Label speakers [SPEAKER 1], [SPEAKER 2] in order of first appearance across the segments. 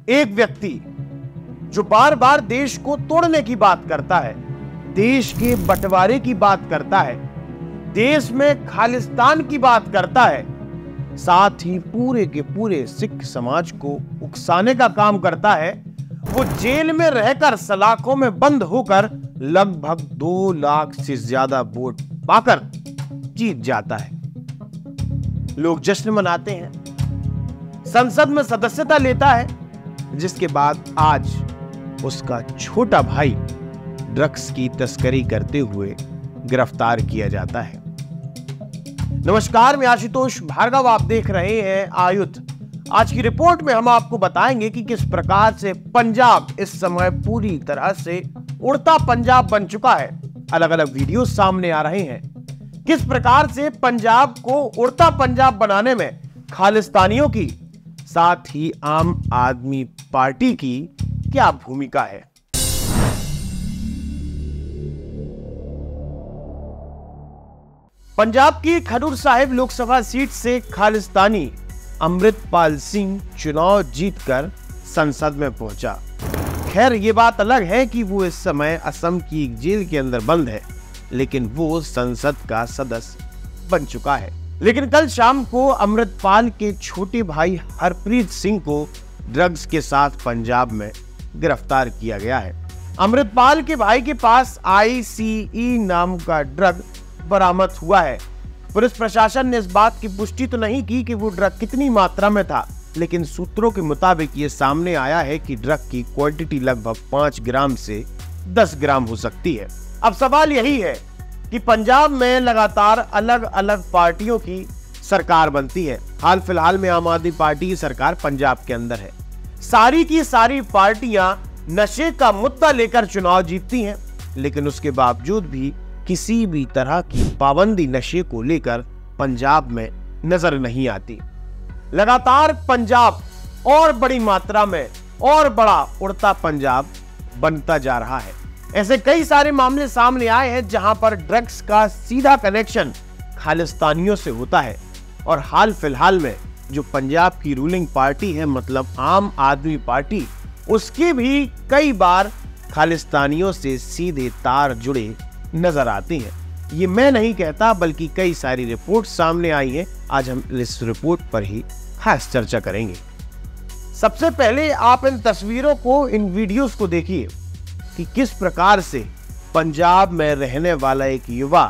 [SPEAKER 1] एक व्यक्ति जो बार बार देश को तोड़ने की बात करता है, देश के बंटवारे की बात करता है, देश में खालिस्तान की बात करता है, साथ ही पूरे के पूरे सिख समाज को उकसाने का काम करता है, वो जेल में रहकर सलाखों में बंद होकर लगभग 2 लाख से ज्यादा वोट पाकर जीत जाता है। लोग जश्न मनाते हैं, संसद में सदस्यता लेता है, जिसके बाद आज उसका छोटा भाई ड्रग्स की तस्करी करते हुए गिरफ्तार किया जाता है। नमस्कार, मैं आशुतोष भार्गव, आप देख रहे हैं आयुध। आज की रिपोर्ट में हम आपको बताएंगे कि किस प्रकार से पंजाब इस समय पूरी तरह से उड़ता पंजाब बन चुका है। अलग अलग वीडियो सामने आ रहे हैं, किस प्रकार से पंजाब को उड़ता पंजाब बनाने में खालिस्तानियों की, साथ ही आम आदमी पार्टी की क्या भूमिका है। पंजाब की खडूर साहिब लोकसभा सीट से खालिस्तानी अमृतपाल सिंह चुनाव जीतकर संसद में पहुंचा। खैर, ये बात अलग है कि वो इस समय असम की एक जेल के अंदर बंद है, लेकिन वो संसद का सदस्य बन चुका है। लेकिन कल शाम को अमृतपाल के छोटे भाई हरप्रीत सिंह को ड्रग्स के साथ पंजाब में गिरफ्तार किया गया है। अमृतपाल के भाई के पास ICE नाम का ड्रग बरामद हुआ है। पुलिस प्रशासन ने इस बात की पुष्टि तो नहीं की कि वो ड्रग कितनी मात्रा में था, लेकिन सूत्रों के मुताबिक ये सामने आया है कि ड्रग की क्वांटिटी लगभग 5 ग्राम से 10 ग्राम हो सकती है। अब सवाल यही है कि पंजाब में लगातार अलग अलग पार्टियों की सरकार बनती है। हाल फिलहाल में आम आदमी पार्टी की सरकार पंजाब के अंदर है। सारी की सारी पार्टियां नशे का मुद्दा लेकर चुनाव जीतती हैं, लेकिन उसके बावजूद भी किसी भी तरह की पाबंदी नशे को लेकर पंजाब में नजर नहीं आती। लगातार पंजाब और बड़ी मात्रा में और बड़ा उड़ता पंजाब बनता जा रहा है। ऐसे कई सारे मामले सामने आए हैं जहां पर ड्रग्स का सीधा कनेक्शन खालिस्तानियों से होता है, और हाल फिलहाल में जो पंजाब की रूलिंग पार्टी है, मतलब आम आदमी पार्टी, उसके भी कई बार खालिस्तानियों से सीधे तार जुड़े नजर आते हैं। ये मैं नहीं कहता, बल्कि कई सारी रिपोर्ट सामने आई हैं। आज हम इस रिपोर्ट पर ही खास चर्चा करेंगे। सबसे पहले आप इन तस्वीरों को, इन वीडियोस को देखिए कि किस प्रकार से पंजाब में रहने वाला एक युवा,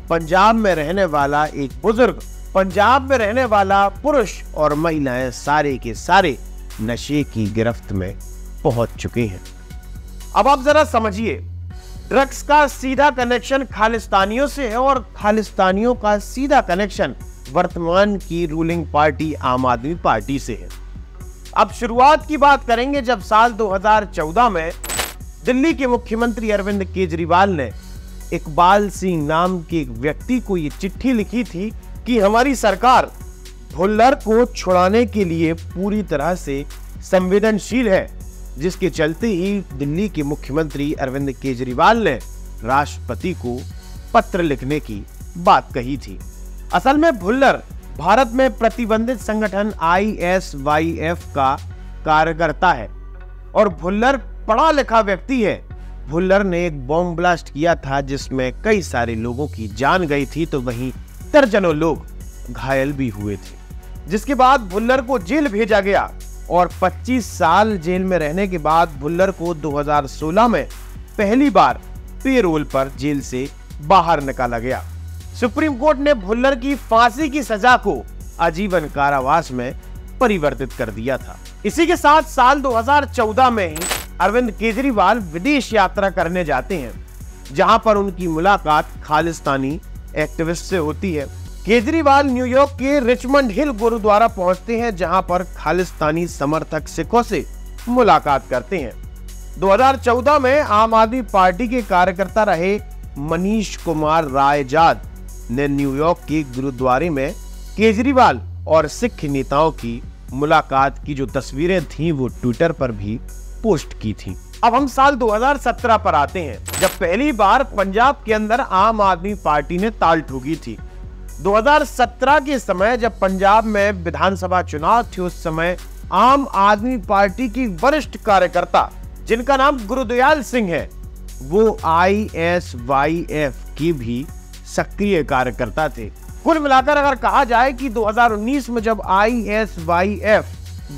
[SPEAKER 1] पंजाब में रहने वाला एक बुजुर्ग, पंजाब में रहने वाला पुरुष और महिलाएं सारे के सारे नशे की गिरफ्त में पहुंच चुके हैं। अब आप जरा समझिए, ड्रग्स का सीधा कनेक्शन खालिस्तानियों से है और खालिस्तानियों का सीधा कनेक्शन वर्तमान की रूलिंग पार्टी आम आदमी पार्टी से है। अब शुरुआत की बात करेंगे जब साल 2014 में दिल्ली के मुख्यमंत्री अरविंद केजरीवाल ने इकबाल सिंह नाम के एक व्यक्ति को ये चिट्ठी लिखी थी कि हमारी सरकार भुल्लर को छुड़ाने के लिए पूरी तरह से संवेदनशील है, जिसके चलते ही दिल्ली के मुख्यमंत्री अरविंद केजरीवाल ने राष्ट्रपति को पत्र लिखने की बात कही थी। असल में भुल्लर भारत में प्रतिबंधित संगठन ISYF का कार्यकर्ता है और भुल्लर पढ़ा लिखा व्यक्ति है। भुल्लर ने एक बॉम्ब ब्लास्ट किया था जिसमें कई सारे लोगों की जान गई थी, तो वहीं दर्जनों लोग घायल भी हुए थे, जिसके बाद भुल्लर को जेल भेजा गया और 25 साल जेल में रहने के बाद भुल्लर को 2016 में पहली बार पेरोल पर जेल से बाहर निकाला गया। सुप्रीम कोर्ट ने भुल्लर की फांसी की सजा को आजीवन कारावास में परिवर्तित कर दिया था। इसी के साथ साल 2014 में ही अरविंद केजरीवाल विदेश यात्रा करने जाते हैं, जहां पर उनकी मुलाकात खालिस्तानी एक्टिविस्ट से होती है। केजरीवाल न्यूयॉर्क के रिचमंड हिल गुरुद्वारा पहुंचते हैं, जहां पर खालिस्तानी समर्थक सिखों से मुलाकात करते हैं। 2014 में आम आदमी पार्टी के कार्यकर्ता रहे मनीष कुमार रायजाद ने न्यूयॉर्क के गुरुद्वारे में केजरीवाल और सिख नेताओं की मुलाकात की जो तस्वीरें थीं वो ट्विटर पर भी पोस्ट की थी। अब हम साल 2017 पर आते हैं, जब पहली बार पंजाब के अंदर आम आदमी पार्टी ने ताल ठोकी थी। 2017 के समय जब पंजाब में विधानसभा चुनाव थे, उस समय आम आदमी पार्टी की वरिष्ठ कार्यकर्ता जिनका नाम गुरुदयाल सिंह है, वो ISYF की भी सक्रिय कार्यकर्ता थे। कुल मिलाकर अगर कहा जाए कि 2019 में जब ISYF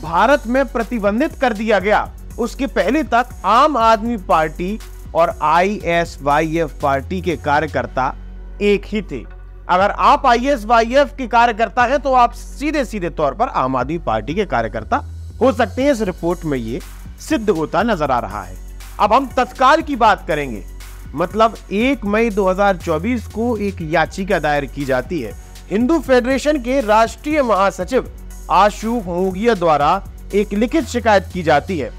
[SPEAKER 1] भारत में प्रतिबंधित कर दिया गया, उसके पहले तक आम आदमी पार्टी और ISYF पार्टी के कार्यकर्ता एक ही थे। अगर आप ISYF के कार्यकर्ता हैं तो आप सीधे सीधे तौर पर आम आदमी पार्टी के कार्यकर्ता हो सकते हैं। इस रिपोर्ट में ये सिद्ध होता नजर आ रहा है। अब हम तत्काल की बात करेंगे। मतलब 1 मई 2024 को एक याचिका दायर की जाती है। हिंदू फेडरेशन के राष्ट्रीय महासचिव आशु मोगिया द्वारा एक लिखित शिकायत की जाती है।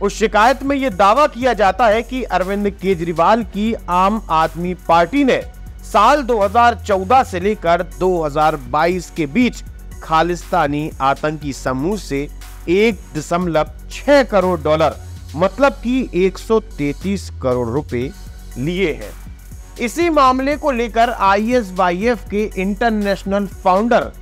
[SPEAKER 1] उस शिकायत में यह दावा किया जाता है कि अरविंद केजरीवाल की आम आदमी पार्टी ने साल 2014 से लेकर 2022 के बीच खालिस्तानी आतंकी समूह से 1.6 करोड़ डॉलर मतलब कि 133 करोड़ रुपए लिए हैं। इसी मामले को लेकर ISYF के इंटरनेशनल फाउंडर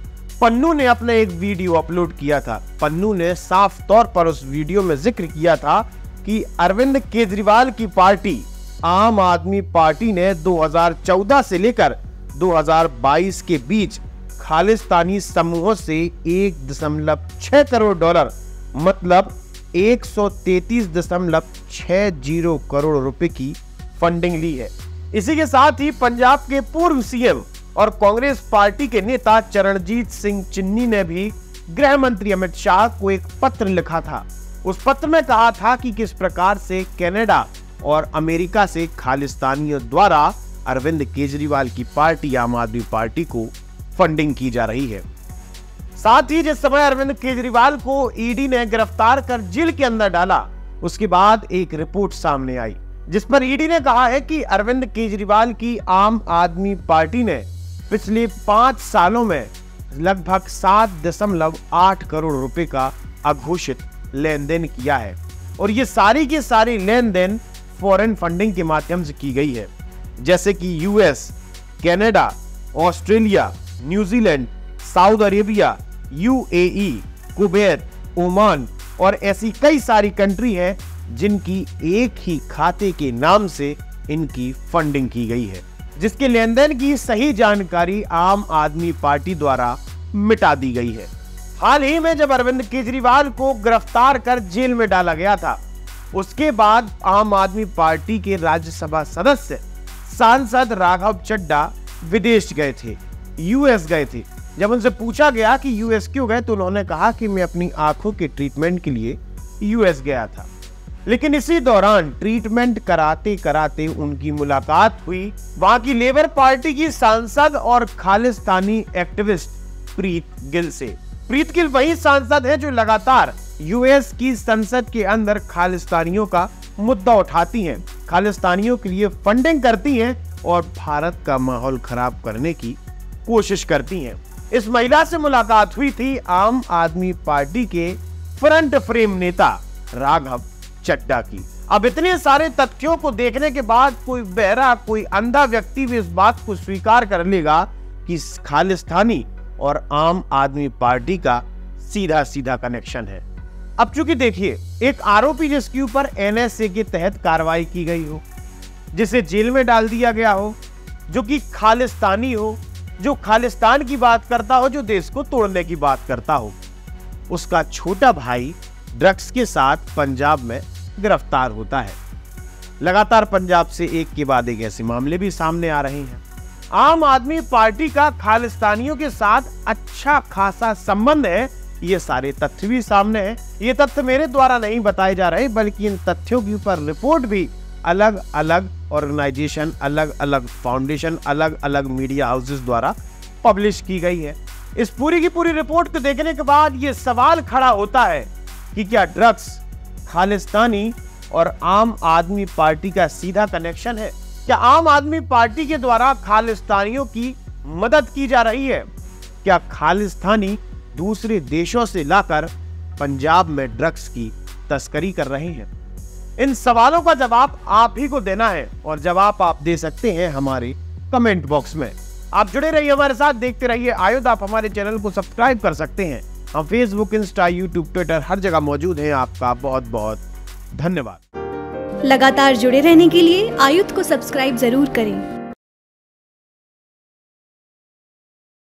[SPEAKER 1] पन्नू ने अपना एक वीडियो अपलोड किया था। पन्नू ने साफ तौर पर उस वीडियो में जिक्र किया था कि अरविंद केजरीवाल की पार्टी आम आदमी पार्टी ने 2014 से लेकर 2022 के बीच खालिस्तानी समूहों से 1.6 करोड़ डॉलर मतलब 133.60 करोड़ रुपए की फंडिंग ली है। इसी के साथ ही पंजाब के पूर्व CM और कांग्रेस पार्टी के नेता चरणजीत सिंह चिन्नी ने भी गृह मंत्री अमित शाह को एक पत्र लिखा था। उस पत्र में कहा था कि किस प्रकार से कनाडा और अमेरिका से खालिस्तानियों द्वारा अरविंद केजरीवाल की पार्टी आम आदमी पार्टी को फंडिंग की जा रही है। साथ ही जिस समय अरविंद केजरीवाल को ईडी ने गिरफ्तार कर जेल के अंदर डाला, उसके बाद एक रिपोर्ट सामने आई जिस पर ईडी ने कहा है कि अरविंद केजरीवाल की आम आदमी पार्टी ने पिछले 5 सालों में लगभग 7.8 करोड़ रुपए का अघोषित लेन देन किया है और ये सारी की सारी लेन देन फॉरेन फंडिंग के माध्यम से की गई है, जैसे कि US, Canada, Australia, New Zealand, Saudi Arabia, UAE, Kuwait, Oman और ऐसी कई सारी कंट्री हैं जिनकी एक ही खाते के नाम से इनकी फंडिंग की गई है, जिसके लेन देन की सही जानकारी आम आदमी पार्टी द्वारा मिटा दी गई है। हाल ही में जब अरविंद केजरीवाल को गिरफ्तार कर जेल में डाला गया था, उसके बाद आम आदमी पार्टी के राज्यसभा सदस्य सांसद राघव चड्ढा विदेश गए थे, US गए थे। जब उनसे पूछा गया कि US क्यों गए तो उन्होंने कहा कि मैं अपनी आंखों के ट्रीटमेंट के लिए US गया था। लेकिन इसी दौरान ट्रीटमेंट कराते कराते उनकी मुलाकात हुई वहां की लेबर पार्टी की सांसद और खालिस्तानी एक्टिविस्ट प्रीत गिल से। प्रीत गिल वही सांसद है जो लगातार US की संसद के अंदर खालिस्तानियों का मुद्दा उठाती हैं, खालिस्तानियों के लिए फंडिंग करती हैं और भारत का माहौल खराब करने की कोशिश करती हैं। इस महिला से मुलाकात हुई थी आम आदमी पार्टी के फ्रंट फ्रेम नेता राघव चड्ढा की। अब इतने सारे तथ्यों को देखने के बाद कोई बहरा, कोई अंधा व्यक्ति भी इस बात को स्वीकार कर लेगा कि खालिस्तानी और आम आदमी पार्टी का सीधा सीधा कनेक्शन है। अब चूंकि देखिए, एक आरोपी जिसके ऊपर NSA के तहत कार्रवाई की गई हो, जिसे जेल में डाल दिया गया हो, जो कि खालिस्तानी हो, जो खालिस्तान की बात करता हो, जो देश को तोड़ने की बात करता हो, उसका छोटा भाई ड्रग्स के साथ पंजाब में गिरफ्तार होता है। लगातार पंजाब से एक के बाद एक ऐसे मामले भी सामने आ रहे हैं। आम आदमी पार्टी का खालिस्तानियों के साथ अच्छा खासा संबंध है, ये सारे तथ्य भी सामने हैं। ये तथ्य मेरे द्वारा नहीं बताए जा रहे, बल्कि इन तथ्यों के ऊपर रिपोर्ट भी अलग अलग ऑर्गेनाइजेशन, अलग अलग फाउंडेशन, अलग अलग मीडिया हाउसेस द्वारा पब्लिश की गई है। इस पूरी की पूरी रिपोर्ट को देखने के बाद ये सवाल खड़ा होता है कि क्या ड्रग्स, खालिस्तानी और आम आदमी पार्टी का सीधा कनेक्शन है? क्या आम आदमी पार्टी के द्वारा खालिस्तानियों की मदद की जा रही है? क्या खालिस्तानी दूसरे देशों से लाकर पंजाब में ड्रग्स की तस्करी कर रहे हैं? इन सवालों का जवाब आप ही को देना है और जवाब आप दे सकते हैं हमारे कमेंट बॉक्स में। आप जुड़े रहिए हमारे साथ, देखते रहिए आयुध। आप हमारे चैनल को सब्सक्राइब कर सकते हैं हम फेसबुक, इंस्टा, यूट्यूब, ट्विटर हर जगह मौजूद हैं। आपका बहुत बहुत धन्यवाद।
[SPEAKER 2] लगातार जुड़े रहने के लिए आयुध को सब्सक्राइब जरूर करें।